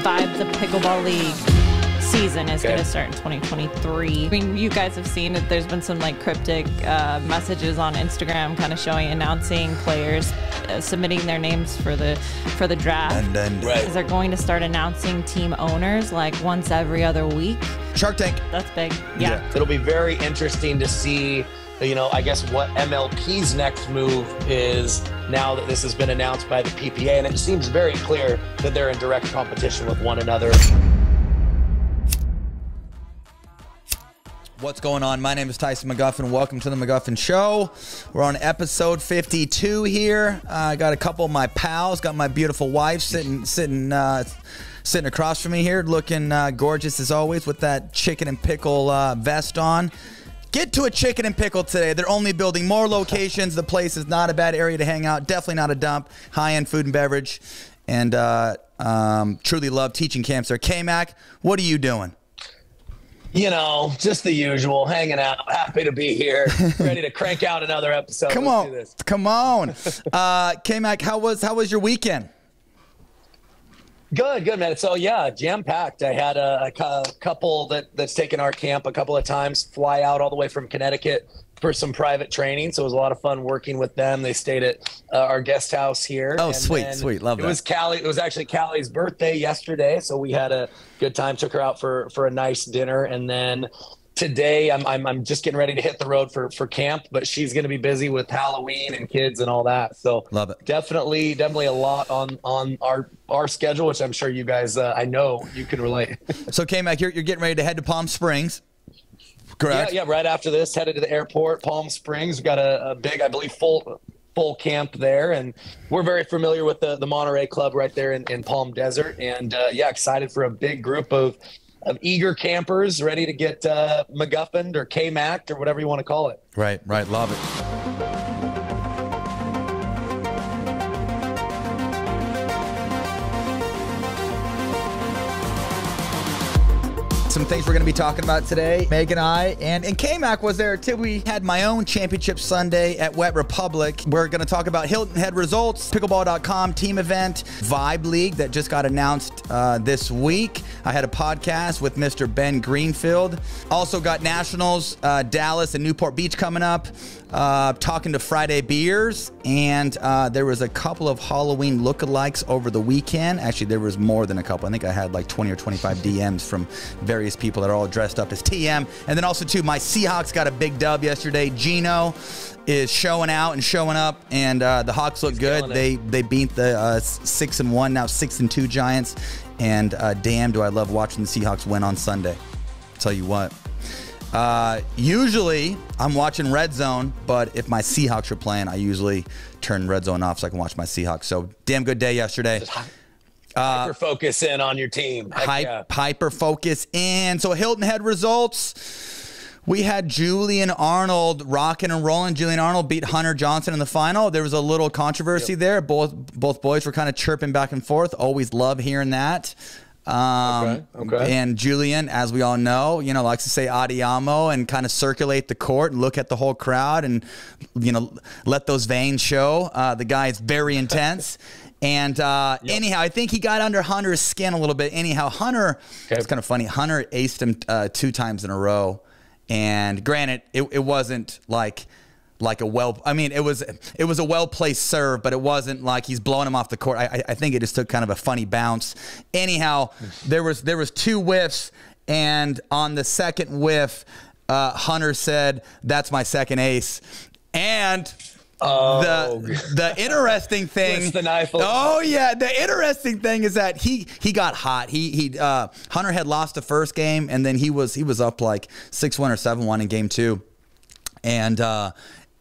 Vibe the Pickleball League season is going to start in 2023. I mean, you guys have seen it. There's been some like cryptic messages on Instagram kind of announcing players submitting their names for the draft. And then Is they're going to start announcing team owners like once every other week. Shark Tank. That's big. Yeah. It'll be very interesting to see, you know, I guess what MLP's next move is now that this has been announced by the PPA, and it seems very clear that they're in direct competition with one another. What's going on? My name is Tyson McGuffin. Welcome to the McGuffin Show. We're on episode 52 here. I got a couple of my pals. Got my beautiful wife sitting across from me here, looking gorgeous as always with that chicken and pickle vest on. Get to a chicken and pickle today. They're only building more locations. The place is not a bad area to hang out. Definitely not a dump. High-end food and beverage. And truly love teaching camps there. K-Mac, what are you doing? You know, just the usual, hanging out. Happy to be here, ready to crank out another episode. Come Let's on, do this. come on. K-Mac, how was your weekend? Good, man. So yeah, jam-packed. I had a couple that's taken our camp a couple of times, fly out all the way from Connecticut for some private training. So it was a lot of fun working with them. They stayed at our guest house here. Oh, and sweet. Love that. It was actually Callie's birthday yesterday. So we had a good time, took her out for a nice dinner. And then today I'm just getting ready to hit the road for camp, but she's going to be busy with Halloween and kids and all that. So love it. Definitely a lot on our schedule, which I'm sure you guys, I know you can relate. So K-Mac, you're getting ready to head to Palm Springs. Correct. Yeah. Right after this, headed to the airport, Palm Springs. We've got a big, I believe, full camp there, and we're very familiar with the Monterey Club right there in Palm Desert, and excited for a big group of eager campers ready to get McGuffin or K-Mac or whatever you want to call it. Right. Love it. Some things we're going to be talking about today. Meg and I, and K-Mac was there too. We had my own championship Sunday at Wet Republic. We're going to talk about Hilton Head Results, pickleball.com team event, Vibe League that just got announced this week. I had a podcast with Mr. Ben Greenfield. Also got Nationals, Dallas and Newport Beach coming up. Talking to Friday Beers, and there was a couple of Halloween lookalikes over the weekend. Actually, there was more than a couple. I think I had like 20 or 25 DMs from various people that are all dressed up as TM. And then also, too, my Seahawks got a big dub yesterday. Gino is showing out and showing up, and the Hawks look good. They beat the 6-1, now 6-2 Giants, and damn, do I love watching the Seahawks win on Sunday. Tell you what. Usually I'm watching Red Zone, but if my Seahawks are playing, I usually turn Red Zone off so I can watch my Seahawks. So damn good day yesterday. Hyper focus in on your team. Hyper focus in. So Hilton Head Results. We had Julian Arnold rocking and rolling. Julian Arnold beat Hunter Johnson in the final. There was a little controversy there. Both boys were kind of chirping back and forth. Always love hearing that. Okay. And Julian, as we all know, likes to say adiamo and kind of circulate the court and look at the whole crowd and, let those veins show. The guy is very intense. And anyhow, I think he got under Hunter's skin a little bit. Anyhow, Hunter, it's kind of funny. Hunter aced him 2 times in a row. And granted, it wasn't like a it was a well-placed serve, but it wasn't like he's blowing him off the court. I think it just took kind of a funny bounce. Anyhow, there was 2 whiffs, and on the second whiff, Hunter said, "That's my second ace." And the interesting thing, the knife. The interesting thing is that he got hot. Hunter had lost the first game, and then he was up like 6-1 or 7-1 in game 2,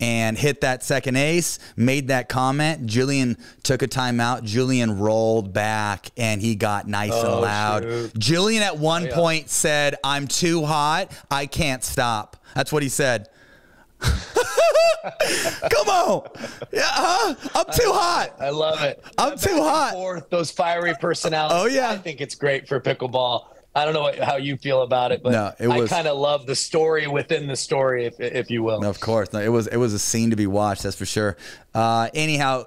and hit that second ace, made that comment. Julian took a timeout. Julian rolled back, and he got nice and loud. Shoot. Julian at one point said, "I'm too hot. I can't stop." That's what he said. Come on. Yeah, I'm too hot. I love it. I'm too hot. Those fiery personalities. Oh, yeah. I think it's great for pickleball. I don't know how you feel about it, but No, I kind of love the story within the story, if you will. Of course. No, it was a scene to be watched, that's for sure. Anyhow,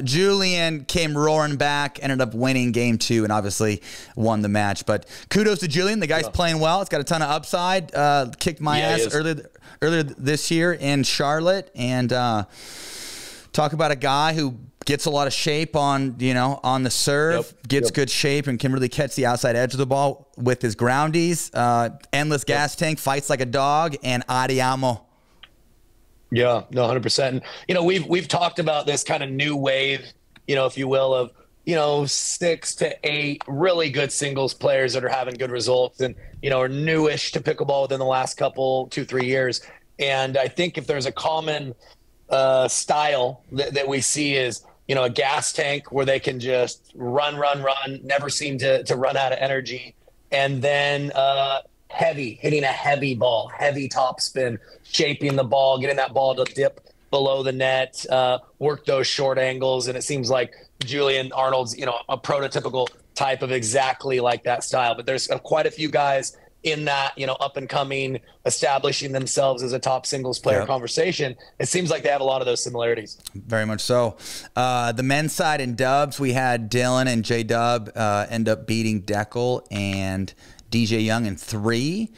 Julian came roaring back, ended up winning game 2, and obviously won the match. But kudos to Julian. The guy's playing well. It's got a ton of upside. Kicked my ass earlier this year in Charlotte. And talk about a guy who gets a lot of shape on, on the serve, gets good shape, and can really catch the outside edge of the ball with his groundies. Endless gas tank, fights like a dog, and adiamo. Yeah, no, 100%. And, we've talked about this kind of new wave, if you will, of, 6 to 8 really good singles players that are having good results and, are newish to pickleball within the last 2-3 years. And I think if there's a common style that we see is, a gas tank where they can just run, never seem to run out of energy. And then hitting a heavy ball, heavy topspin, shaping the ball, getting that ball to dip below the net, work those short angles. And it seems like Julian Arnold's, a prototypical type of exactly like that style. But there's quite a few guys in that, up and coming, establishing themselves as a top singles player conversation. It seems like they have a lot of those similarities. Very much so. The men's side in dubs, we had Dylan and J-Dub end up beating Deckel and DJ Young in 3.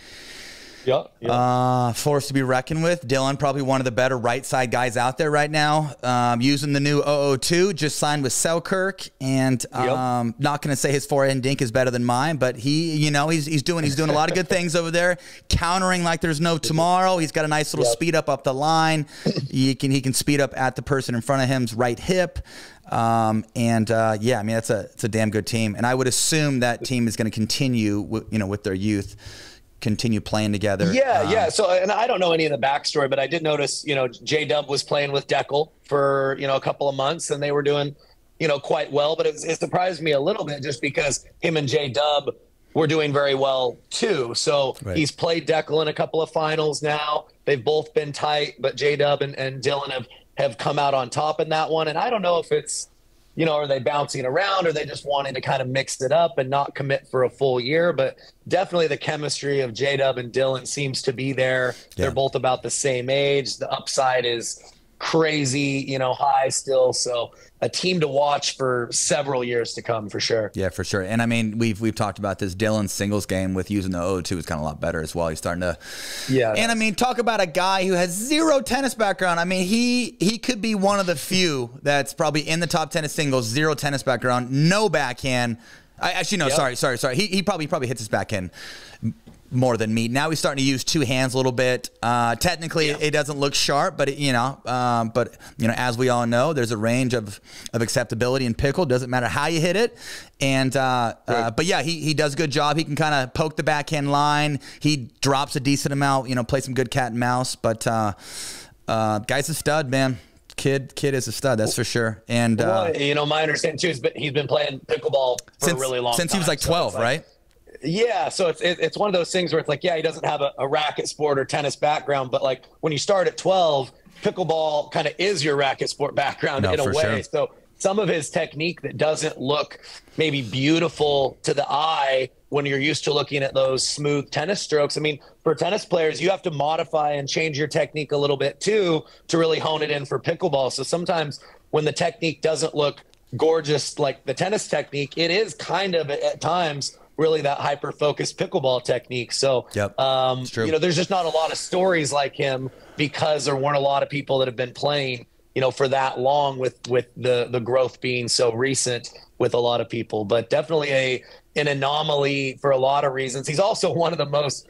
Force to be reckoned with. Dylan, probably one of the better right side guys out there right now. Using the new 002, just signed with Selkirk, and not going to say his forehand dink is better than mine, but he's doing a lot of good things over there, countering like there's no tomorrow. He's got a nice little speed up the line. He can speed up at the person in front of him's right hip. Yeah, I mean, it's a damn good team, and I would assume that team is going to continue with their youth. Continue playing together. Yeah. So, and I don't know any of the backstory, but I did notice, J-Dub was playing with Deckel for, a couple of months, and they were doing, quite well. But it surprised me a little bit just because him and J-Dub were doing very well too. So he's played Deckel in a couple of finals now. They've both been tight, but J-Dub and Dylan have come out on top in that one. And I don't know if it's, are they bouncing around, or they just wanting to kind of mix it up and not commit for a full year? But definitely the chemistry of J-Dub and Dylan seems to be there. Yeah. They're both about the same age. The upside is crazy, high still. So a team to watch for several years to come for sure. Yeah, for sure. And I mean, we've talked about this. Dylan's singles game with using the 002 is kind of a lot better as well. He's starting to, And I mean, talk about a guy who has 0 tennis background. I mean, he could be one of the few that's probably in the top 10 of singles, 0 tennis background, no backhand. Actually, no, sorry. He probably hits his backhand more than me. Now he's starting to use 2 hands a little bit. Technically, it doesn't look sharp, but as we all know, there's a range of acceptability in pickle. Doesn't matter how you hit it. And but yeah, he does a good job. He can kind of poke the backhand line. He drops a decent amount. Play some good cat and mouse. But guy's a stud, man. Kid is a stud, that's for sure. And my understanding too is he's been playing pickleball for a really long time. Since he was like 12, right? Yeah, so it's one of those things where it's like, he doesn't have a racket sport or tennis background, but like when you start at 12, pickleball kind of is your racket sport background in a way. Sure. So some of his technique that doesn't look maybe beautiful to the eye when you're used to looking at those smooth tennis strokes. I mean, for tennis players, you have to modify and change your technique a little bit too to really hone it in for pickleball. So sometimes when the technique doesn't look gorgeous like the tennis technique, it is kind of at times really that hyper-focused pickleball technique. So, there's just not a lot of stories like him because there weren't a lot of people that have been playing, for that long with the growth being so recent with a lot of people. But definitely an anomaly for a lot of reasons. He's also one of the most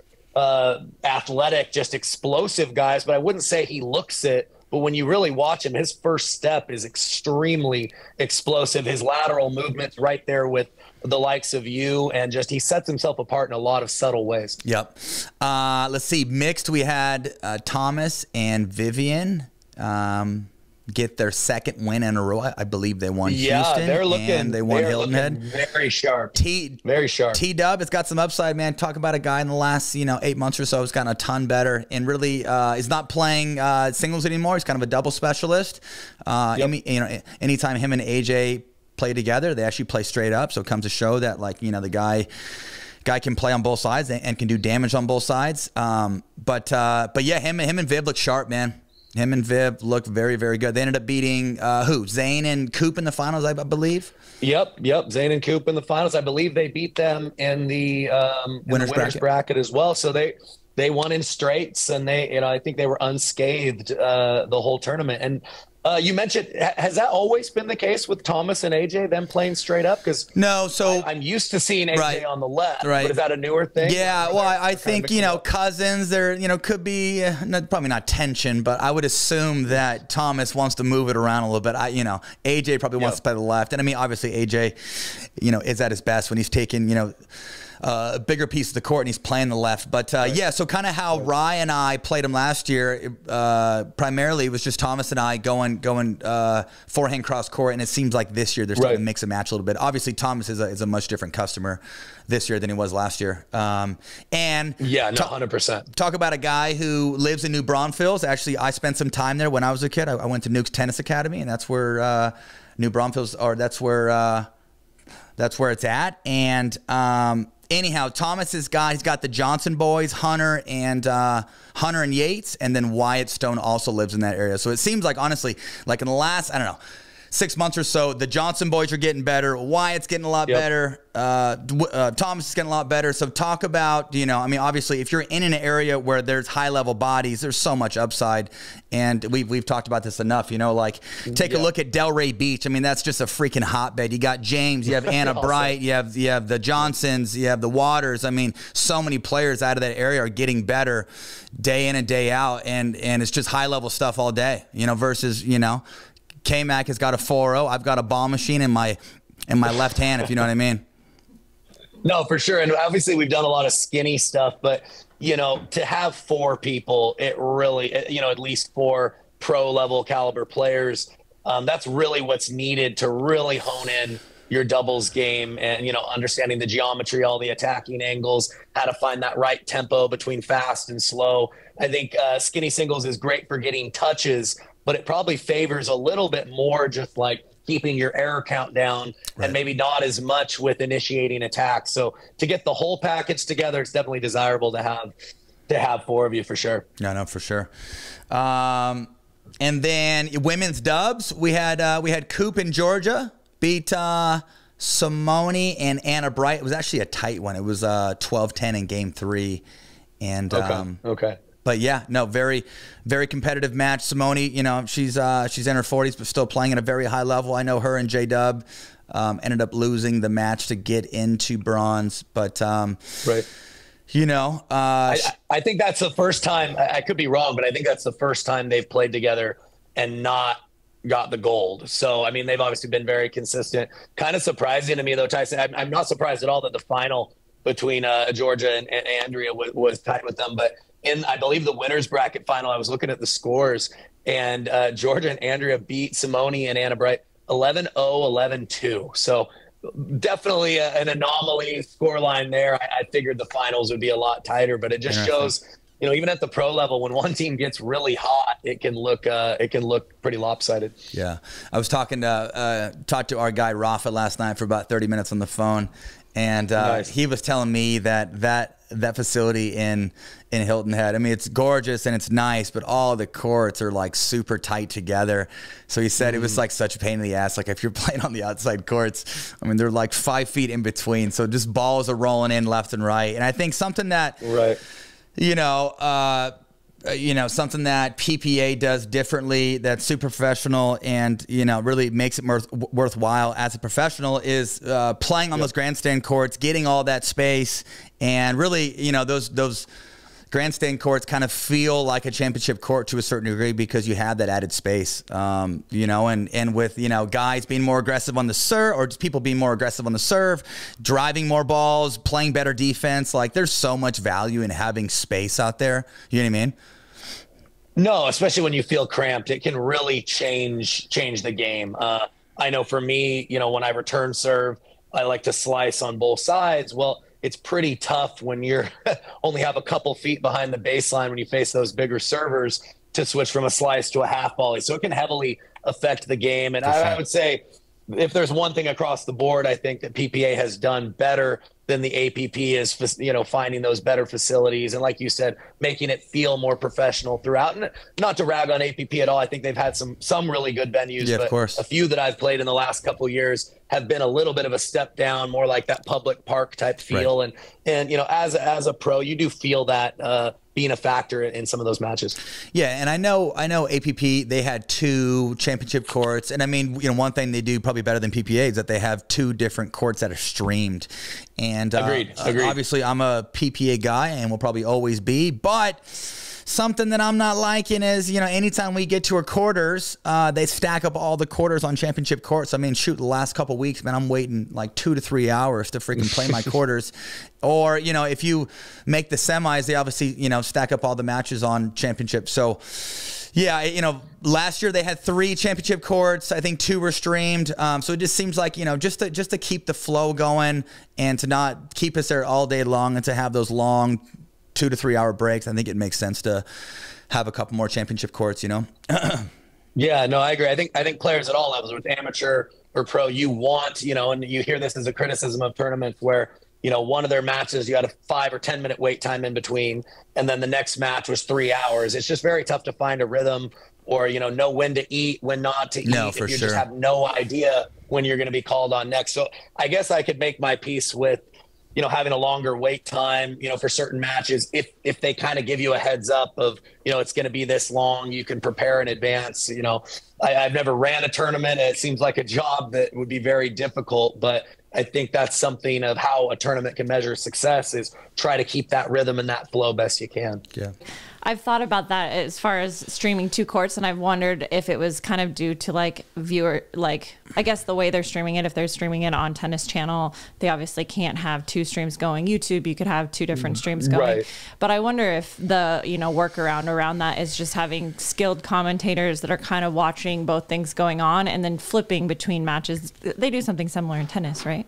athletic, just explosive guys, but I wouldn't say he looks it. But when you really watch him, his first step is extremely explosive. His lateral movement's right there with the likes of you, and just he sets himself apart in a lot of subtle ways. Yep. Let's see. Mixed, we had Thomas and Vivian get their second win in a row. I believe they won Houston. They're looking. And they won Hilton Head. Very sharp. Very sharp. T-Dub, it's got some upside, man. Talk about a guy in the last 8 months or so has gotten a ton better and really is not playing singles anymore. He's kind of a double specialist. Anytime him and AJ play together, they actually play straight up. So it comes to show that the guy Guy can play on both sides and can do damage on both sides. But yeah, him and Viv look sharp, man. Him and Viv looked very, very good. They ended up beating Zane and Coop in the finals, I believe. Yep. Zane and Coop in the finals. I believe they beat them in the winners bracket as well. So they won in straights, and I think they were unscathed the whole tournament. And you mentioned, has that always been the case with Thomas and AJ, them playing straight up? Because no, so I'm used to seeing AJ on the left. Right. But is that a newer thing? Yeah, well, I think, cousins, there, could be, probably not tension, but I would assume that Thomas wants to move it around a little bit. AJ probably wants to play the left. And I mean, obviously AJ, is at his best when he's taking, a bigger piece of the court and he's playing the left. But yeah, so kind of how Rye and I played him last year, primarily it was just Thomas and I going forehand cross court, and it seems like this year they're starting to mix and match a little bit. Obviously Thomas is a much different customer this year than he was last year. And yeah, no, 100%. Talk about a guy who lives in New Braunfels. Actually, I spent some time there when I was a kid. I went to Nuke's Tennis Academy, and that's where New Braunfels, or that's where it's at. And anyhow, Thomas's guy, he's got the Johnson boys, Hunter and Yates, and then Wyatt Stone also lives in that area. So it seems like, honestly, like in the last, 6 months or so, the Johnson boys are getting better. Wyatt's getting a lot better. Thomas is getting a lot better. So talk about, obviously, if you're in an area where there's high-level bodies, there's so much upside. And we've talked about this enough, take a look at Delray Beach. I mean, that's just a freaking hotbed. You got James, you have Anna Bright, you have the Johnsons, you have the Waters. I mean, so many players out of that area are getting better day in and day out. And it's just high-level stuff all day, versus, K-Mac has got a 4-0. I've got a ball machine in my left hand, if you know what I mean. No, for sure. And obviously we've done a lot of skinny stuff, but, to have 4 people, it really, at least 4 pro level caliber players, that's really what's needed to really hone in your doubles game and, understanding the geometry, all the attacking angles, how to find that right tempo between fast and slow. I think skinny singles is great for getting touches, but it probably favors a little bit more just like keeping your error count down and maybe not as much with initiating attacks. So to get the whole package together, it's definitely desirable to have 4 of you for sure. No, for sure. And then women's dubs, we had Coop in Georgia beat Simone and Anna Bright. It was actually a tight one. It was 12-10 in game 3. And okay. But yeah, no, very, very competitive match. Simone, she's in her 40s, but still playing at a very high level. I know her and J-Dub ended up losing the match to get into bronze. But, I think that's the first time, I could be wrong, but I think that's the first time they've played together and not got the gold. So, I mean, they've obviously been very consistent. Kind of surprising to me, though, Tyson. I'm not surprised at all that the final between Georgia and Andrea was tied with them, but in, I believe, the winners bracket final, I was looking at the scores, and Georgia and Andrea beat Simone and Anna Bright 11-0, 11-2. So definitely an anomaly scoreline there. I figured the finals would be a lot tighter, but it just shows, even at the pro level, when one team gets really hot, it can look pretty lopsided. Yeah, I was talked to our guy Rafa last night for about 30 minutes on the phone, and he was telling me that facility in Hilton Head, I mean, it's gorgeous and it's nice, but all the courts are like super tight together. So he said it was like such a pain in the ass. Like if you're playing on the outside courts, I mean, they're like 5 feet in between. So just balls are rolling in left and right. And I think something that, something that PPA does differently, that's super professional and, really makes it worthwhile as a professional is playing on those grandstand courts, getting all that space, and really, those grandstand courts kind of feel like a championship court to a certain degree because you have that added space, and with, guys being more aggressive on the serve, or just people being more aggressive on the serve, driving more balls, playing better defense. Like there's so much value in having space out there. You know what I mean? No, especially when you feel cramped, it can really change the game. I know for me, when I return serve, I like to slice on both sides. Well, it's pretty tough when you're only have a couple feet behind the baseline when you face those bigger servers to switch from a slice to a half volley. So it can heavily affect the game. And I would say if there's one thing across the board, I think that PPA has done better than the APP is, you know, finding those better facilities. And like you said, making it feel more professional throughout. And not to rag on APP at all. I think they've had some really good venues, yeah, but of course. A few that I've played in the last couple of years have been a little bit of a step down, more like that public park type feel. Right. And, you know, as a pro, you do feel that, being a factor in some of those matches. Yeah, and I know APP, they had 2 championship courts, and I mean, you know, one thing they do probably better than PPA is that they have 2 different courts that are streamed. And Agreed. Obviously, I'm a PPA guy and will probably always be, but something that I'm not liking is, you know, anytime we get to our quarters, they stack up all the quarters on championship courts. I mean, shoot, the last couple of weeks, man, I'm waiting like 2 to 3 hours to freaking play my quarters. Or, you know, if you make the semis, they obviously, you know, stack up all the matches on championship. So, yeah, you know, last year they had 3 championship courts. I think 2 were streamed. So it just seems like, you know, just to keep the flow going and to not keep us there all day long and to have those long 2 to 3 hour breaks, I think it makes sense to have a couple more championship courts, you know? Yeah, no, I agree. I think players at all levels, with amateur or pro, you want, you know, and you hear this as a criticism of tournaments where, you know, one of their matches, you had a 5 or 10 minute wait time in between, and then the next match was 3 hours. It's just very tough to find a rhythm or, you know when to eat, when not to eat. No, if for you sure. just have no idea when you're going to be called on next. So I guess I could make my peace with, you know, having a longer wait time, you know, for certain matches, if they kind of give you a heads up of, you know, it's going to be this long, you can prepare in advance. You know, I've never ran a tournament. It seems like a job that would be very difficult, but I think that's something of how a tournament can measure success, is try to keep that rhythm and that flow best you can. Yeah. I've thought about that as far as streaming 2 courts, and I've wondered if it was kind of due to like viewer, like I guess the way they're streaming it. If they're streaming it on Tennis Channel, they obviously can't have 2 streams going. YouTube, you could have 2 different streams going. Right. But I wonder if the, you know, workaround around that is just having skilled commentators that are kind of watching both things going on and then flipping between matches. They do something similar in tennis, right?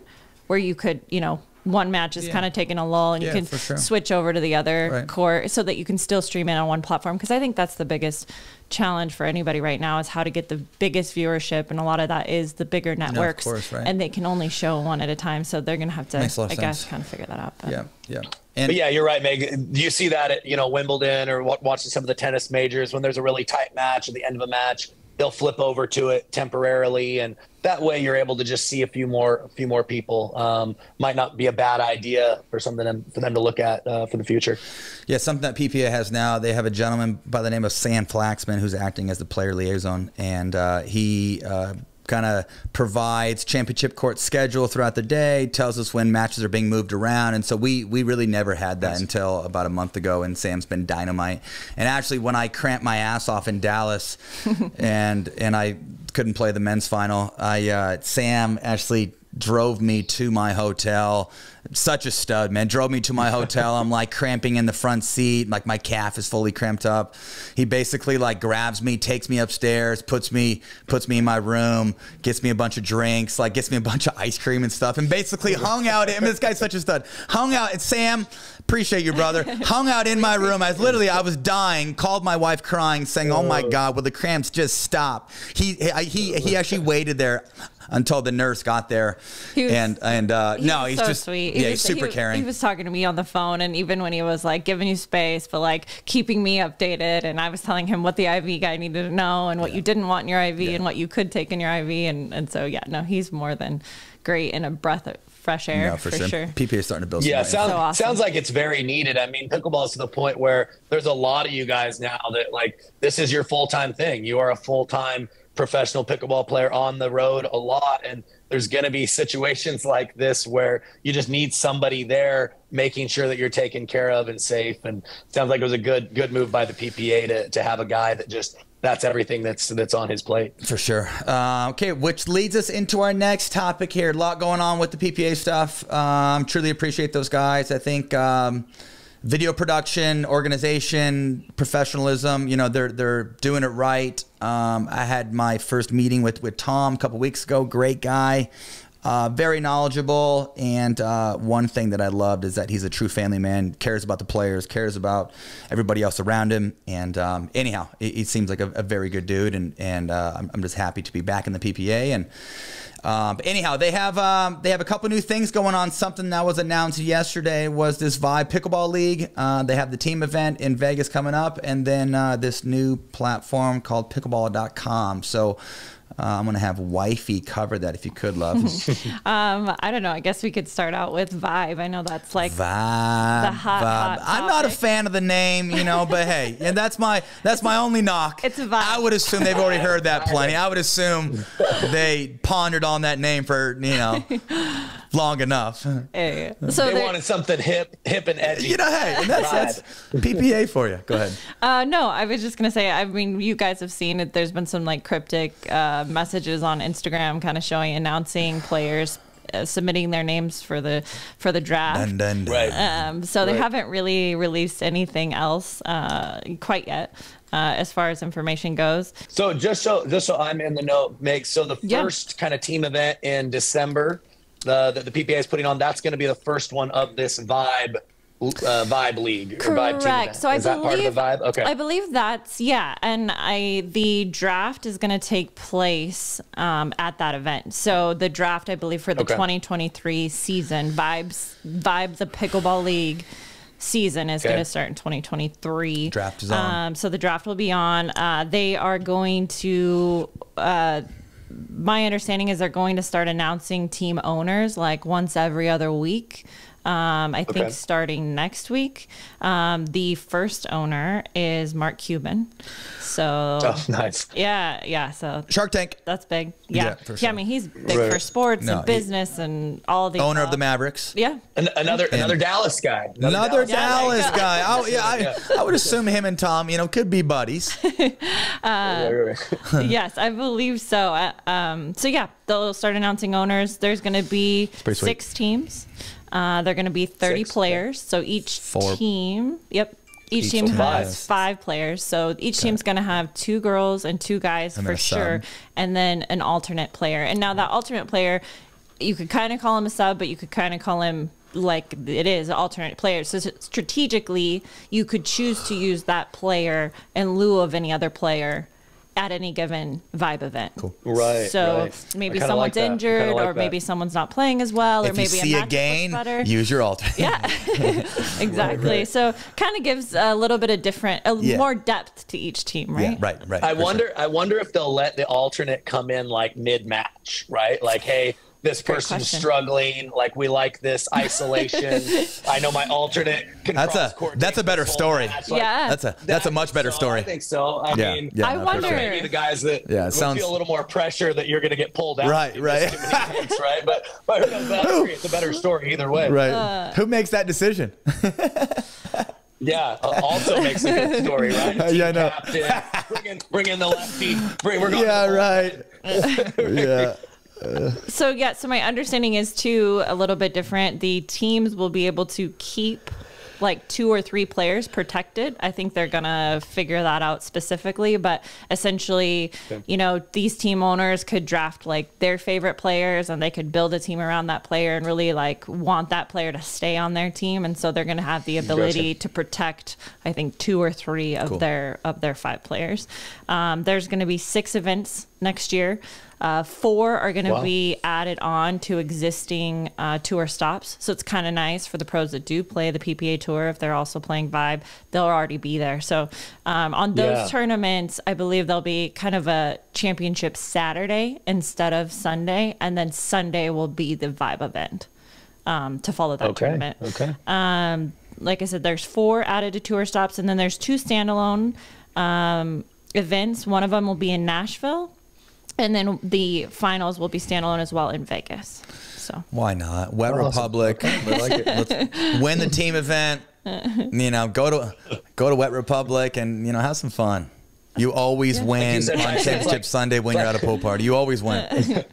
Where you could, you know, one match is kind of taking a lull and you can switch over to the other court so that you can still stream it on one platform. Because I think that's the biggest challenge for anybody right now, is how to get the biggest viewership. And a lot of that is the bigger networks. No, of course, right. And they can only show one at a time. So they're going to have to, I guess, kind of figure that out. But. Yeah, yeah. But yeah, you're right, Meg. Do you see that at, you know, Wimbledon or watching some of the tennis majors when there's a really tight match at the end of a match? They'll flip over to it temporarily, and that way you're able to just see a few more people. Might not be a bad idea for something for them to look at for the future. Yeah, something that PPA has now. They have a gentleman by the name of Sam Flaxman who's acting as the player liaison, and he kind of provides championship court schedule throughout the day, tells us when matches are being moved around. And so we really never had that until about a month ago, and Sam's been dynamite. And actually, when I cramped my ass off in Dallas and I couldn't play the men's final, Sam actually drove me to my hotel. Such a stud, man. Drove me to my hotel. I'm like cramping in the front seat. Like my calf is fully cramped up. He basically like grabs me, takes me upstairs, puts me in my room, gets me a bunch of drinks, like gets me a bunch of ice cream and stuff, and basically hung out. I mean, this guy's such a stud. Hung out. And Sam, appreciate you, brother. Hung out in my room. I was dying. Called my wife crying, saying, "Oh my God, will the cramps just stop?" He actually waited there until the nurse got there. He's so just sweet. He's super caring. He was talking to me on the phone, and even when he was like giving you space, but like keeping me updated, and I was telling him what the IV guy needed to know and what you didn't want in your IV and what you could take in your IV, and so he's more than great and a breath of fresh air. No, for sure. PPA is starting to build. Yeah, awesome. Sounds like it's very needed. I mean, pickleball is to the point where there's a lot of you guys now that like this is your full-time thing. You are a full-time professional pickleball player on the road a lot, and there's going to be situations like this where you just need somebody there making sure that you're taken care of and safe. And it sounds like it was a good move by the PPA to have a guy that just that's everything that's on his plate. For sure. Okay, which leads us into our next topic here. A lot going on with the PPA stuff. Truly appreciate those guys. I think video production, organization, professionalism, you know, they're doing it right. I had my first meeting with Tom a couple weeks ago. Great guy. Very knowledgeable, and one thing that I loved is that he's a true family man, cares about the players, cares about everybody else around him, and anyhow, he seems like a very good dude, and I'm just happy to be back in the PPA, and But anyhow, they have a couple new things going on. Something that was announced yesterday was this Vibe Pickleball League. They have the team event in Vegas coming up, and then this new platform called pickleball.com. So I'm going to have Wifey cover that if you could, love. I don't know. I guess we could start out with Vibe. I know that's like Vibe, the hot I'm not a topic. fan of the name, you know, but hey, and that's my only knock. It's a vibe. I would assume they've already heard that plenty. I would assume they pondered on that name for, you know, long enough. Hey. So They wanted something hip and edgy. You know, hey, and that's PPA for you. Go ahead. no, I was just gonna say. I mean, you guys have seen it. There's been some like cryptic messages on Instagram, kind of announcing players submitting their names for the draft. Dun. Right. So they haven't really released anything else quite yet, as far as information goes. So just so I'm in the know, Meg. So the first kind of team event in December, the PPA is putting on, that's going to be the first one of this Vibe League. Or Vibe team Correct. event. So is that part of the Vibe? Okay. I believe that's and the draft is going to take place at that event. So the draft, I believe, for the 2023 season, Vibe the Pickleball League season is going to start in 2023. Draft is on. So the draft will be on. They are going to. My understanding is they're going to start announcing team owners like once every other week. I think starting next week. The first owner is Mark Cuban. So nice. Yeah. So Shark Tank. that's big. Yeah. for sure. I mean, he's big for sports and business and all the Owner of the Mavericks. Yeah. Another Dallas guy. Another Dallas Dallas guy. I would assume him and Tom, you know, could be buddies. Yes, I believe so. So yeah, they'll start announcing owners. There's going to be 6 teams. They're going to be 30 players. So each team, each team has 5 players. So each team's going to have 2 girls and 2 guys for sure. And then an alternate player. And now that alternate player, you could kind of call him a sub, but you could kind of call him like it is an alternate player. So strategically, you could choose to use that player in lieu of any other player at any given Vibe event. Cool. Right. So maybe someone's injured, or maybe someone's not playing as well, or If maybe you see a gain, use your alternate. Yeah, exactly. Right. So kind of gives a little bit of more depth to each team, right? Yeah, right. I wonder if they'll let the alternate come in like mid-match, right? Like, hey, this person's struggling. Like, we like this isolation. I know my alternate can that's a better story. That's a much better story. I think so. I mean, I wonder. Maybe the guys that would feel a little more pressure that you're going to get pulled out. Right. Too many times, right. But who knows? It's a better story either way. Right. Who makes that decision? Yeah, also makes a good story, right? I know. Captain, bring in the lefty. We're going. Yeah, right. Yeah. So my understanding is too a little bit different. The teams will be able to keep like 2 or 3 players protected. I think they're gonna figure that out specifically, but essentially, you know, these team owners could draft like their favorite players, and they could build a team around that player and really like want that player to stay on their team. And so they're gonna have the ability to protect, I think, 2 or 3 of their 5 players. There's gonna be 6 events next year. 4 are going to be added on to existing tour stops. So it's kind of nice for the pros that do play the PPA Tour. If they're also playing Vibe, they'll already be there. So on those tournaments, I believe there'll be kind of a championship Saturday instead of Sunday. And then Sunday will be the Vibe event to follow that tournament. Okay. Like I said, there's 4 added to tour stops. And then there's 2 standalone events. One of them will be in Nashville. And then the finals will be standalone as well in Vegas. So why not? Wet Republic. I like it. Let's win the team event. You know, go to Wet Republic and, you know, have some fun. You always win on Championship Sunday when you're at a pool party. You always win.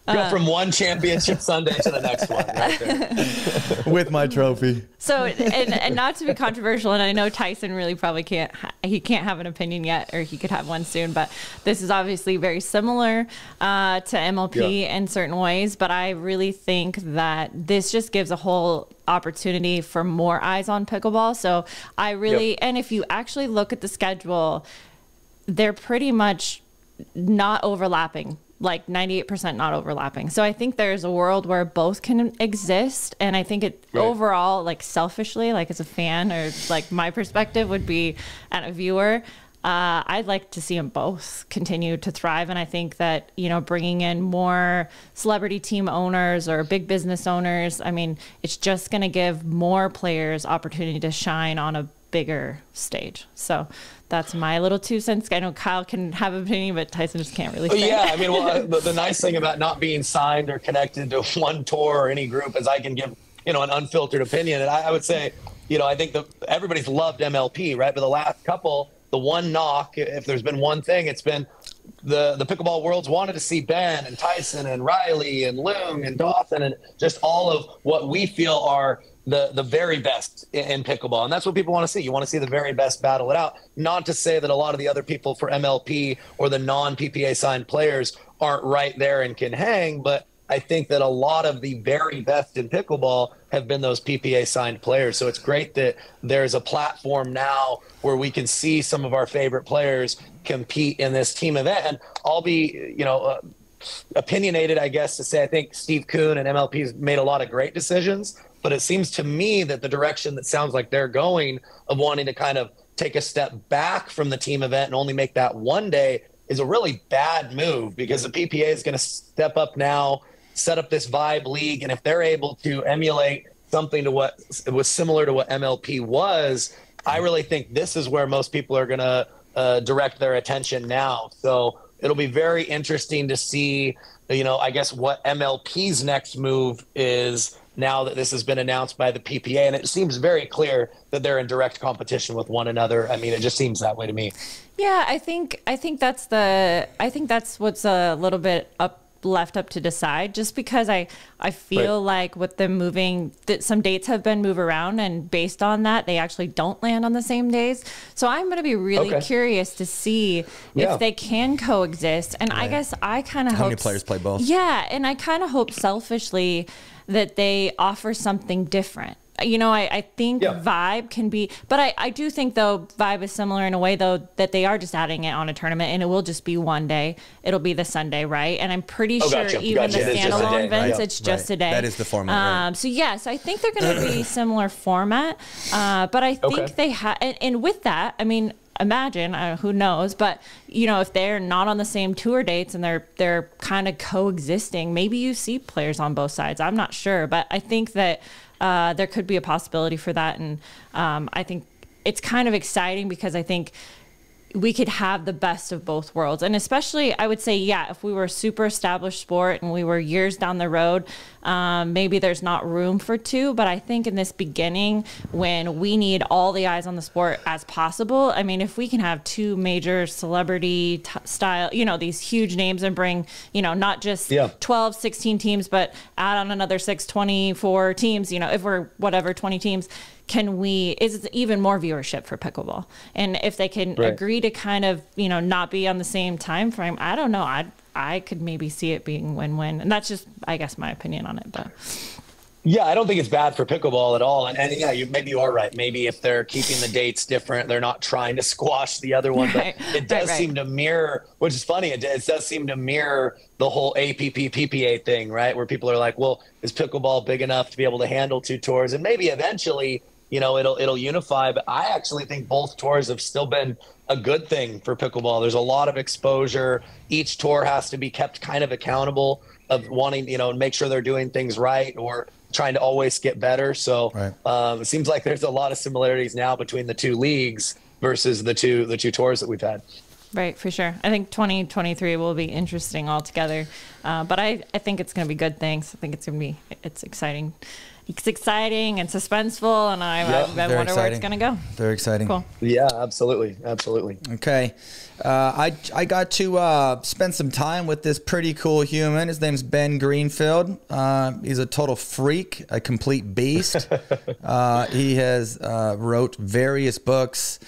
Go from one championship Sunday to the next one, right there. With my trophy. So, and not to be controversial, and I know Tyson really probably can't have an opinion yet, or he could have one soon, but this is obviously very similar to MLP in certain ways, but I really think that this just gives a whole opportunity for more eyes on pickleball. So I really, and if you actually look at the schedule, they're pretty much not overlapping like 98% not overlapping. So I think there's a world where both can exist. And I think it overall, like selfishly, like as a fan or like my perspective would be at a viewer, I'd like to see them both continue to thrive. And I think that, you know, bringing in more celebrity team owners or big business owners, I mean, it's just going to give more players opportunity to shine on a bigger stage. So that's my little 2 cents. I know Kyle can have an opinion, but Tyson just can't really say. Yeah, I mean, well, the nice thing about not being signed or connected to one tour or any group is I can give, you know, an unfiltered opinion. And I would say, you know, I think everybody's loved MLP, right? But the last couple, the one knock, if there's been one thing, it's been the pickleball world's wanted to see Ben and Tyson and Riley and Loong and Dawson and just all of what we feel are the very best in pickleball. And that's what people want to see. You want to see the very best battle it out. Not to say that a lot of the other people for MLP or the non-PPA signed players aren't right there and can hang, but I think that a lot of the very best in pickleball have been those PPA signed players. So it's great that there's a platform now where we can see some of our favorite players compete in this team event. And I'll be, you know, opinionated, I guess, to say I think Steve Kuhn and MLP has made a lot of great decisions, but it seems to me that the direction that sounds like they're going of wanting to kind of take a step back from the team event and only make that one day is a really bad move, because the PPA is going to step up now, set up this Vibe League, and if they're able to emulate something to what was similar to what MLP was, I really think this is where most people are going to direct their attention now. So it'll be very interesting to see, you know, I guess what MLP's next move is now that this has been announced by the PPA, and it seems very clear that they're in direct competition with one another. I mean, it just seems that way to me. Yeah, I think that's what's a little bit left up to decide, just because I feel like with them moving, that some dates have been moved around, and based on that they actually don't land on the same days. So I'm going to be really curious to see if they can coexist. And I guess I kind of hope how many players play both. Yeah, and I kind of hope selfishly that they offer something different. You know, I think Vibe can be, but I do think, though, Vibe is similar in a way, though, that they are just adding it on a tournament, and it will just be one day. It'll be the Sunday, right? And I'm pretty sure even the standalone events, it's just a day. That is the format. So, yes, I think they're going to be similar format. But I think they have, and with that, I mean, imagine, who knows, but you know, if they're not on the same tour dates and they're kind of coexisting, maybe you see players on both sides. I'm not sure, but I think that there could be a possibility for that. And I think it's kind of exciting, because I think we could have the best of both worlds. And especially, I would say, yeah, if we were a super established sport and we were years down the road, maybe there's not room for two. But I think in this beginning, when we need all the eyes on the sport as possible, I mean, if we can have two major celebrity style, you know, these huge names, and bring, you know, not just 12, 16 teams, but add on another 6, 24 teams, you know, if we're whatever, 20 teams, is even more viewership for pickleball. And if they can agree to kind of, you know, not be on the same time frame, I don't know, I could maybe see it being win-win. And that's just, I guess, my opinion on it. But yeah, I don't think it's bad for pickleball at all. And yeah, maybe you are right. Maybe if they're keeping the dates different, they're not trying to squash the other one. But it does seem to mirror, which is funny, it does seem to mirror the whole APP PPA thing, right? Where people are like, well, is pickleball big enough to be able to handle two tours? And maybe eventually, you know, it'll unify. But I actually think both tours have still been a good thing for pickleball. There's a lot of exposure. Each tour has to be kept kind of accountable of wanting, you know, make sure they're doing things right or trying to always get better. So it seems like there's a lot of similarities now between the two leagues versus the two tours that we've had. Right, for sure. I think 2023 will be interesting altogether. But I think it's going to be good things. I think it's exciting. It's exciting and suspenseful, and I wonder where it's going to go. Very exciting. Cool. Yeah, absolutely. Absolutely. Okay. I got to spend some time with this pretty cool human. His name's Ben Greenfield. He's a total freak, a complete beast. He has wrote various books,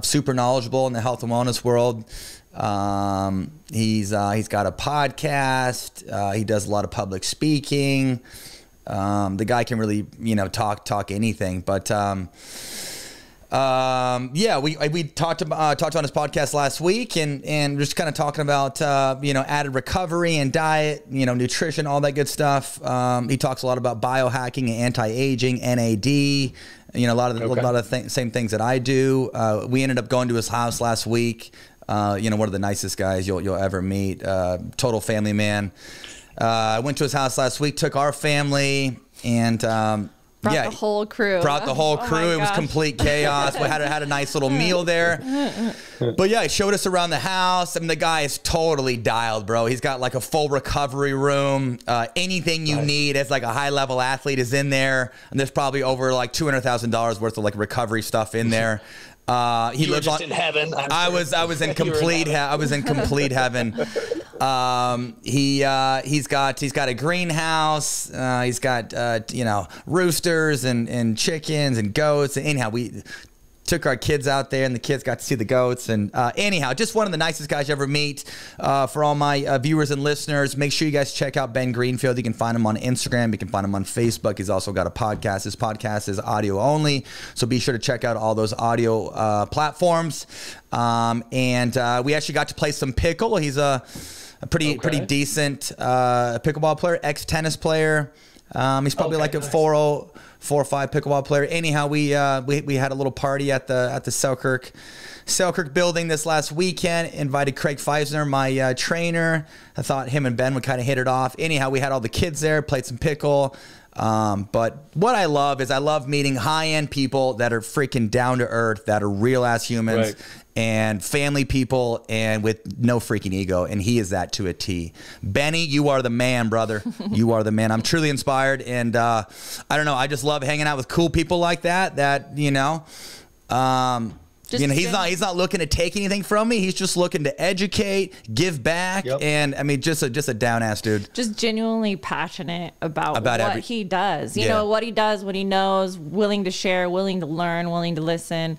super knowledgeable in the health and wellness world. He's got a podcast. He does a lot of public speaking. The guy can really, you know, talk anything. But Yeah, we talked on his podcast last week, and just kind of talking about added recovery and diet, nutrition, all that good stuff. He talks a lot about biohacking and anti-aging, NAD. A lot of the same things that I do. We ended up going to his house last week. One of the nicest guys you'll ever meet. Total family man. I went to his house last week. Took our family and. Brought the whole crew. Brought the whole crew. It was complete chaos. We had a nice little meal there. But yeah, he showed us around the house. I mean, the guy is totally dialed, bro. He's got like a full recovery room. Anything you need as like a high level athlete is in there. And there's probably over like $200,000 worth of like recovery stuff in there. He lives in heaven. I was in complete heaven. He's got a greenhouse. He's got roosters and chickens and goats. And anyhow, we took our kids out there, and the kids got to see the goats. And anyhow, just one of the nicest guys you ever meet. For all my viewers and listeners, make sure you guys check out Ben Greenfield. You can find him on Instagram. You can find him on Facebook. He's also got a podcast. His podcast is audio only, so be sure to check out all those audio platforms. And we actually got to play some pickle. He's a pretty decent pickleball player, ex-tennis player. He's probably like a 4 or 5 pickleball player. Anyhow, we had a little party at the Selkirk building this last weekend. Invited Craig Feisner, my trainer. I thought him and Ben would kind of hit it off. Anyhow, we had all the kids there, played some pickle. But what I love is I love meeting high-end people that are freaking down to earth, that are real ass humans. Right. And family people, and with no freaking ego, and he is that to a T. Benny, you are the man, brother. You are the man. I'm truly inspired, and I don't know. I just love hanging out with cool people like that. He's not looking to take anything from me. He's just looking to educate, give back, and I mean, just a down ass dude. Just genuinely passionate about what he does. You know what he does, what he knows, willing to share, willing to learn, willing to listen.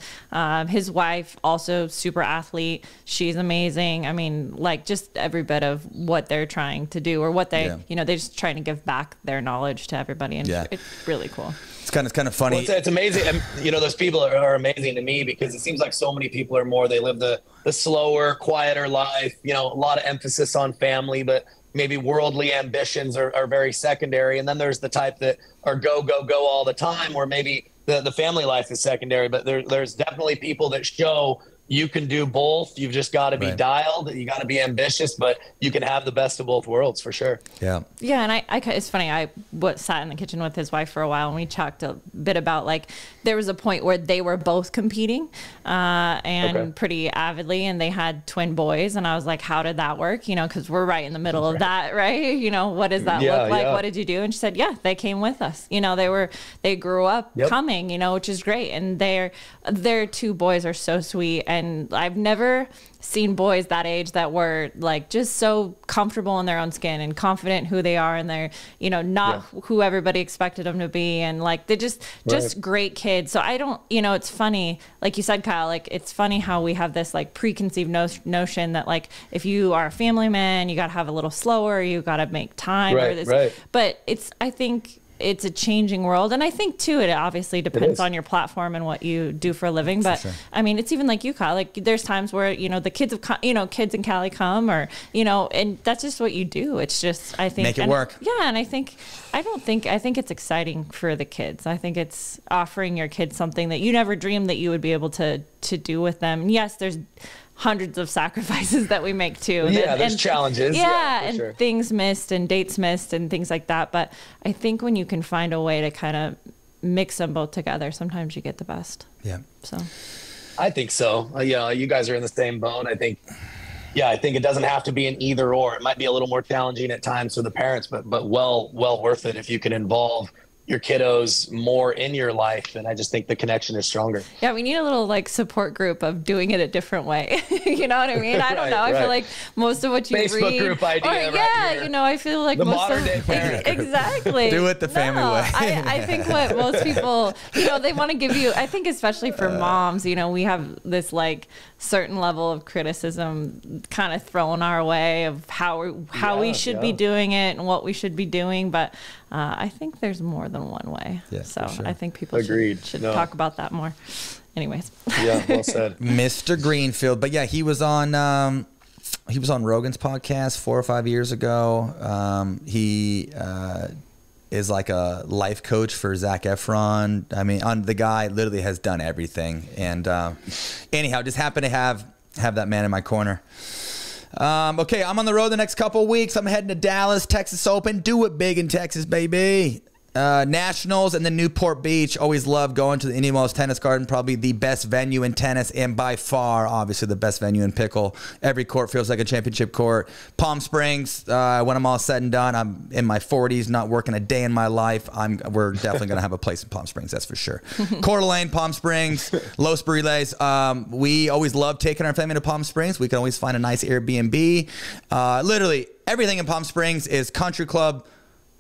His wife also super athlete. She's amazing. I mean, like just every bit of what they're trying to do, or what they they're just trying to give back their knowledge to everybody, and it's really cool. It's kind of funny. Well, it's amazing. And, those people are amazing to me, because it seems like so many people are more, they live the slower, quieter life, a lot of emphasis on family, but maybe worldly ambitions are very secondary. And then there's the type that are go all the time, or maybe the family life is secondary, but there's definitely people that show you can do both. You've just got to be dialed. You got to be ambitious, but you can have the best of both worlds for sure. Yeah. Yeah. And it's funny. I sat in the kitchen with his wife for a while, and we talked a bit about, like, there was a point where they were both competing pretty avidly, and they had twin boys. And I was like, how did that work? Cause we're right in the middle of that, right? What does that look like? What did you do? And she said, they came with us. They grew up coming, which is great. And their 2 boys are so sweet. And I've never seen boys that age that were like just so comfortable in their own skin and confident who they are, and they're not who everybody expected them to be, and like they're just great kids. So I don't, it's funny, like you said, Kyle, like it's funny how we have this like preconceived notion that like if you are a family man, you got to have a little slower, you got to make time or this. But I think it's a changing world. And I think too, it obviously depends on your platform and what you do for a living. But I mean, it's even like you, Kyle, like there's times where, the kids of, kids in Cali come, or, and that's just what you do. It's just, I think. Make it work. Yeah. And I think it's exciting for the kids. I think it's offering your kids something that you never dreamed that you would be able to do with them. And yes, there's hundreds of sacrifices that we make too. Yeah, there's challenges. Yeah, and things missed and dates missed and things like that. But I think when you can find a way to kind of mix them both together, sometimes you get the best. Yeah. So I think so. You guys are in the same boat. I think it doesn't have to be an either or. It might be a little more challenging at times for the parents, but well worth it if you can involve your kiddos more in your life. And I just think the connection is stronger. Yeah, we need a little like support group of doing it a different way. You know what I mean? I don't know. I feel like most of what you Facebook read, group idea. I feel like the most modern day parent. Exactly. Do it the family way. I think what most people, they want to give you, I think especially for moms, we have this like certain level of criticism kind of thrown our way of how we should be doing it and what we should be doing. But I think there's more than one way. Yeah, so sure. I think people should talk about that more. Anyways. Yeah, well said. Mr. Greenfield. But yeah, he was on Rogan's podcast 4 or 5 years ago. He is like a life coach for Zac Efron. I mean, the guy literally has done everything. And anyhow, just happen to have that man in my corner. Okay, I'm on the road the next couple of weeks. I'm heading to Dallas, Texas Open. Do it big in Texas, baby. Nationals and then Newport Beach. Always love going to the Indian Wells Tennis Garden. Probably the best venue in tennis, and by far, obviously, the best venue in pickle. Every court feels like a championship court. Palm Springs, when I'm all said and done, I'm in my 40s, not working a day in my life. We're definitely going to have a place in Palm Springs, that's for sure. Coeur d'Alene, Palm Springs, Los Barriles. We always love taking our family to Palm Springs. We can always find a nice Airbnb. Literally, everything in Palm Springs is country club,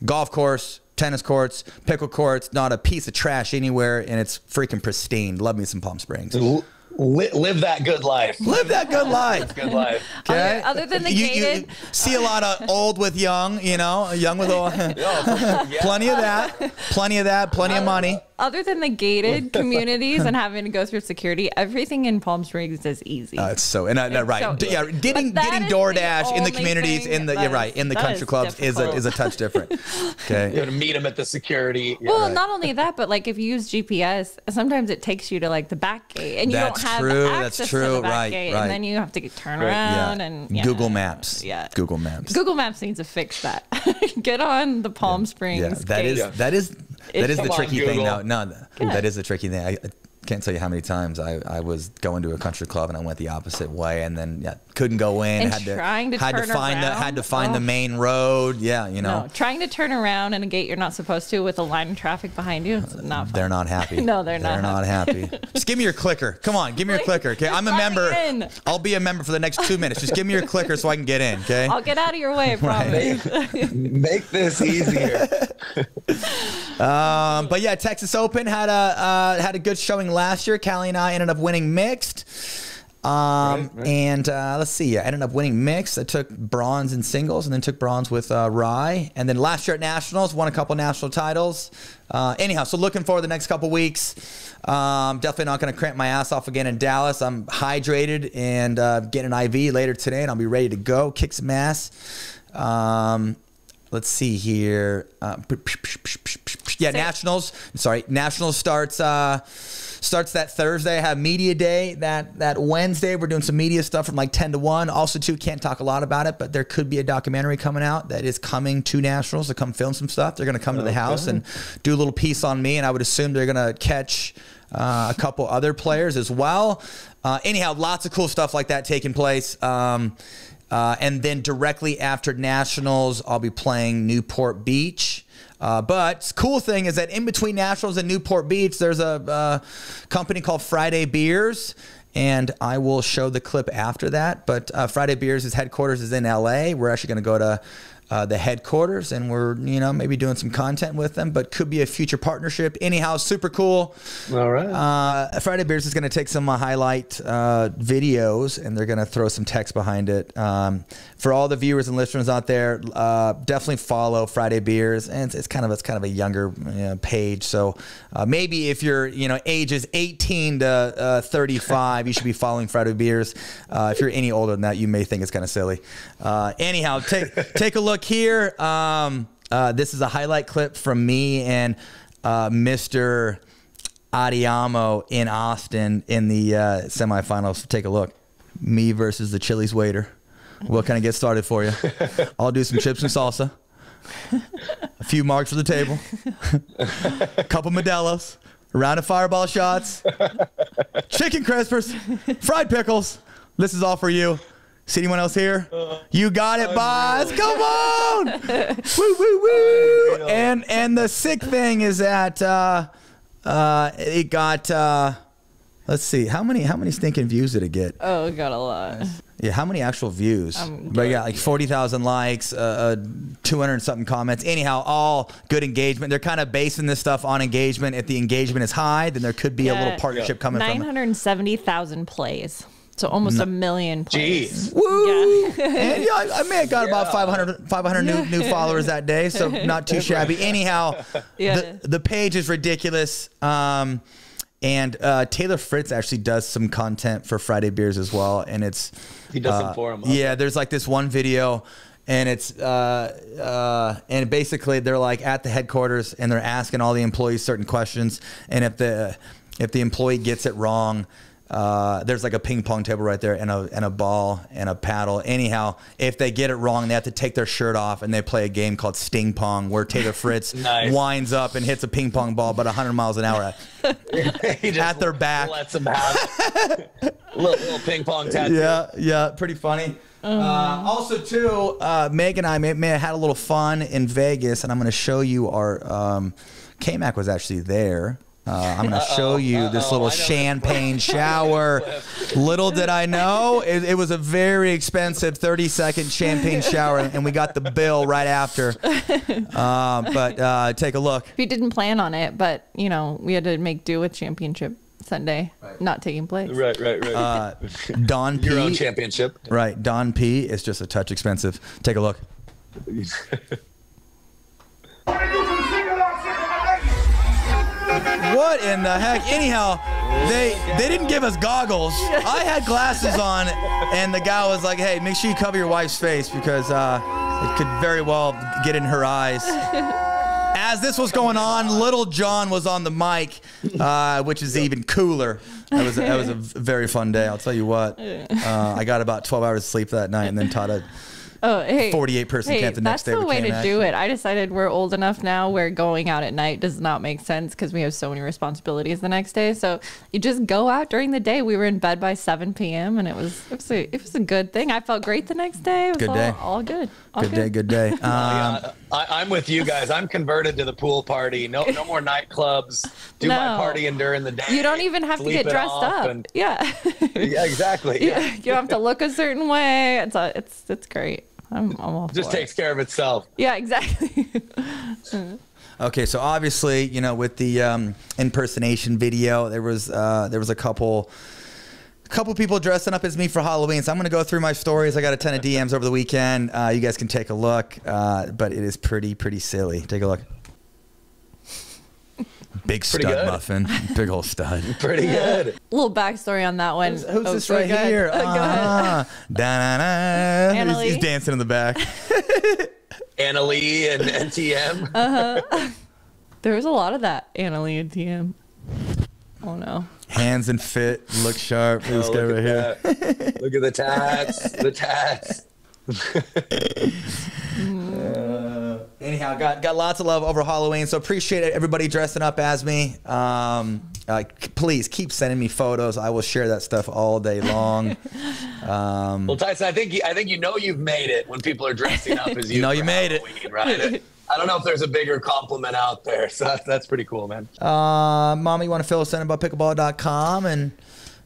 golf course, tennis courts, pickle courts, not a piece of trash anywhere, and it's freaking pristine. Love me some Palm Springs. Live that good life. Live that good life. Good life. Okay? Other than the gated. You see a lot of old with young, young with old. Plenty of that. Plenty of money. Other than the gated communities and having to go through security, everything in Palm Springs is easy. It's so right. So yeah, getting DoorDash in the communities in the in the country clubs is a touch different. Okay. You have to meet them at the security. Well, not only that, but like if you use GPS, sometimes it takes you to like the back gate, and you don't have access to the back gate, and then you have to turn around and Google Maps. Yeah. Google Maps. Google Maps needs to fix that. Get on the Palm Springs. Yeah, that is the tricky thing now. No, that is the tricky thing. I can't tell you how many times I was going to a country club and I went the opposite way, and then couldn't go in. And had to find the main road. Yeah, No, trying to turn around in a gate you're not supposed to with a line of traffic behind you. It's not fun. They're not happy. No, they're not. They're not happy. Just give me your clicker. Come on, give me your clicker. Okay, I'm a member. I'll be a member for the next 2 minutes. Just give me your clicker so I can get in. Okay. I'll get out of your way. I promise. Make this easier. But yeah, Texas Open had a good showing last year. Callie and I ended up winning mixed. Right. And let's see, I ended up winning mixed. I took bronze in singles and then took bronze with Rye. And then last year at Nationals, won a couple national titles. Anyhow, so looking forward to the next couple weeks. Definitely not going to cramp my ass off again in Dallas. I'm hydrated and getting an IV later today, and I'll be ready to go, kick some ass. Let's see here. Nationals. Sorry, Nationals starts that Thursday. I have media day that Wednesday. We're doing some media stuff from like 10 to 1. Also, too, can't talk a lot about it, but there could be a documentary coming out that is coming to Nationals to come film some stuff. They're going to come to the house and do a little piece on me, and I would assume they're going to catch a couple other players as well. Anyhow, lots of cool stuff like that taking place. And then directly after Nationals, I'll be playing Newport Beach. But cool thing is that in between Nationals and Newport Beach, there's a company called Friday Beers, and I will show the clip after that. But Friday Beers' headquarters is in LA. We're actually going to go to the headquarters, and we're maybe doing some content with them, but could be a future partnership. Anyhow, super cool. All right. Friday Beers is going to take some highlight videos, and they're going to throw some text behind it. For all the viewers and listeners out there, definitely follow Friday Beers, and it's kind of a younger page. So maybe if you're ages 18 to 35, you should be following Friday Beers. If you're any older than that, you may think it's kind of silly. Anyhow, take a look here. This is a highlight clip from me and Mr. Adiamo in Austin in the semifinals. Take a look. Me versus the Chili's waiter. What can I get started for you? I'll do some chips and salsa. A few marks for the table. A couple Modelo's. A round of fireball shots. Chicken crispers. Fried pickles. This is all for you. See anyone else here? You got it, boss. Come on. Woo, woo, woo. And the sick thing is that it got, let's see, how many stinking views did it get? Oh, it got a lot. Yeah, how many actual views? But yeah, like 40,000 likes, 200 something comments. Anyhow, all good engagement. They're kind of basing this stuff on engagement. If the engagement is high, then there could be a little partnership coming from it. 970,000 plays. So almost a million plays. Jeez. Woo! Yeah. And I may have got about 500 new followers that day, so not too shabby. Anyhow, the page is ridiculous. And Taylor Fritz actually does some content for Friday Beers as well, and he does some for him. Okay. Yeah, there's like this one video, and it's and basically they're like at the headquarters and they're asking all the employees certain questions, and if the employee gets it wrong, there's like a ping pong table right there and a ball and a paddle. Anyhow, if they get it wrong, they have to take their shirt off and they play a game called Sting Pong, where Taylor Fritz winds up and hits a ping pong ball about 100 miles an hour at their back. Lets them have little ping pong tattoo. Yeah, pretty funny. Also, too, Meg and I may have had a little fun in Vegas, and I'm going to show you our K-Mac was actually there. I'm going to show you this little champagne shower. Little did I know, it was a very expensive 30-second champagne shower, and we got the bill right after. But take a look. We didn't plan on it, but, you know, we had to make do with Championship Sunday not taking place. Right. Don P. Your own championship. Right. Don P is just a touch expensive. Take a look. What in the heck? Anyhow, they didn't give us goggles. I had glasses on, and the guy was like, "Hey, make sure you cover your wife's face because it could very well get in her eyes." As this was going on, Little John was on the mic, which is even cooler. That was a very fun day. I'll tell you what. I got about 12 hours of sleep that night, and then taught a 48-person camp the next day. That's the way to do it. I decided we're old enough now where going out at night does not make sense because we have so many responsibilities the next day. So you just go out during the day. We were in bed by 7 p.m. and it was a good thing. I felt great the next day. It was all good. Good day. I'm with you guys. I'm converted to the pool party. No more nightclubs. Do my partying during the day. You don't even have to get dressed up. Yeah, exactly. Yeah. You don't have to look a certain way. It's great. I'm all for just takes care of itself. Yeah, exactly. Okay, so obviously, you know, with the impersonation video, there was a couple people dressing up as me for Halloween. So I'm gonna go through my stories. I got a ton of DMs over the weekend. You guys can take a look, but it is pretty silly. Take a look. Big stud muffin, big old stud. Pretty good. A little backstory on that one. Who's this right here? Go ahead. He's dancing in the back. Anna Lee and NTM. There was a lot of that, Anna Lee and TM. Oh no. Hands and fit, look sharp. This guy right here. Look at the tats. The tats. Anyhow, got lots of love over Halloween, so appreciate everybody dressing up as me. Please keep sending me photos. I will share that stuff all day long. Well, Tyson, I think you know you've made it when people are dressing up as you. You know you made Halloween, it, right? I don't know if there's a bigger compliment out there, so that's pretty cool, man. Mom, you want to fill us in about pickleball.com and.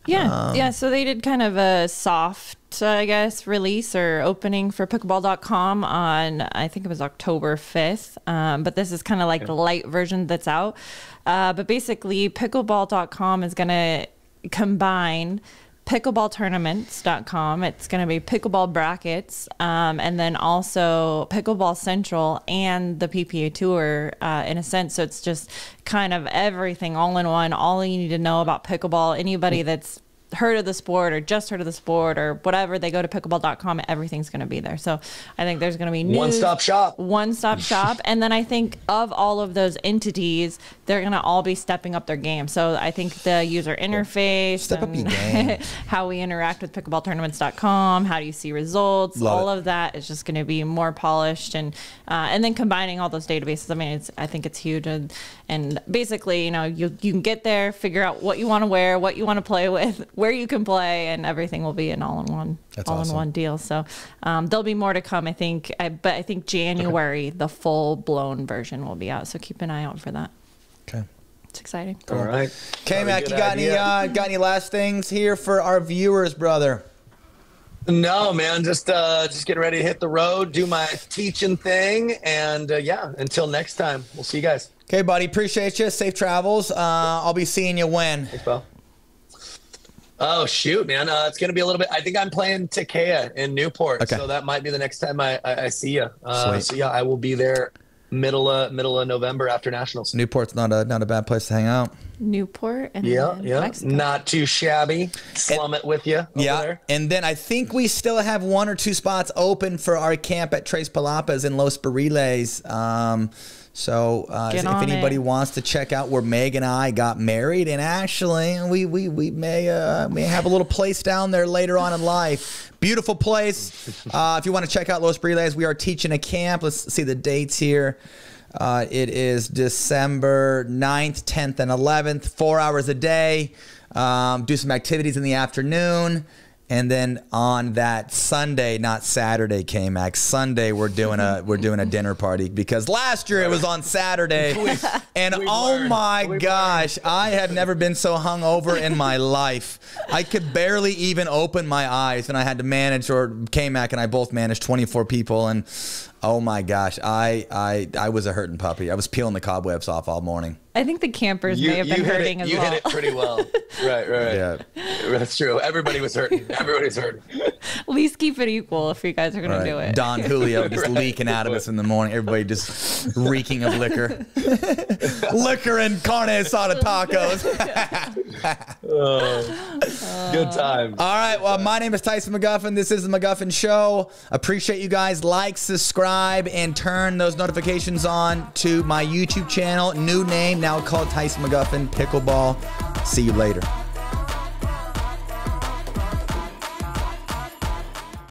Yeah, so they did kind of a soft, I guess, release or opening for pickleball.com on, I think it was October 5th. But this is kind of like the light version that's out. But basically, pickleball.com is going to combine pickleballtournaments.com. It's going to be pickleball brackets, and then also Pickleball Central and the PPA Tour in a sense. So it's just kind of everything all in one, all you need to know about pickleball. Anybody that's heard of the sport or just heard of the sport or whatever, they go to pickleball.com, everything's going to be there. So I think there's going to be news, one-stop shop. And then I think of all of those entities, they're going to all be stepping up their game. So I think the user interface, step up your game. how we interact with pickleballtournaments.com, how do you see results, all of that is just going to be more polished, and then combining all those databases. I mean, I think it's huge, and basically, you know, you can get there, figure out what you want to wear, what you want to play with, where you can play, and everything will be an all-in-one one deal. So there'll be more to come, I think. But I think January the full-blown version will be out. So keep an eye out for that. Okay, it's exciting. All right. K-Mac, you got any last things here for our viewers, brother? No, man. Just getting ready to hit the road, do my teaching thing, and until next time, we'll see you guys. Okay, buddy. Appreciate you. Safe travels. I'll be seeing you when. Thanks, pal. Oh, shoot, man. It's going to be a little bit. I think I'm playing Takea in Newport, so that might be the next time I see you. So, yeah, I will be there middle of November after Nationals. Newport's not a bad place to hang out. Newport and Yeah, then yeah. Mexico. Not too shabby. Slum it with you over there. And then I think we still have 1 or 2 spots open for our camp at Tres Palapas in Los Barriles. So if anybody wants to check out where Meg and I got married, and actually we may have a little place down there later on in life. Beautiful place. If you want to check out Los Barriles, we are teaching a camp. Let's see the dates here. It is December 9th, 10th, and 11th, 4 hours a day. Do some activities in the afternoon. And then on that Sunday, not Saturday, K-Max, Sunday, we're doing a dinner party because last year it was on Saturday. And oh my gosh, I have never been so hungover in my life. I could barely even open my eyes, and I had to manage, or K-Mac and I both managed 24 people, and oh my gosh, I was a hurting puppy. I was peeling the cobwebs off all morning. I think the campers may have been hurting as well. You hit it pretty well. Right. Yeah. That's true. Everybody was hurting. Everybody's hurting. At least keep it equal if you guys are going to do it. Don Julio just leaking out of us in the morning. Everybody just reeking of liquor. Liquor and carne asada tacos. Good time. All right. Well, my name is Tyson McGuffin. This is the McGuffin Show. Appreciate you guys. Like, subscribe, and turn those notifications on to my YouTube channel. New name, now called Tyson McGuffin Pickleball. See you later.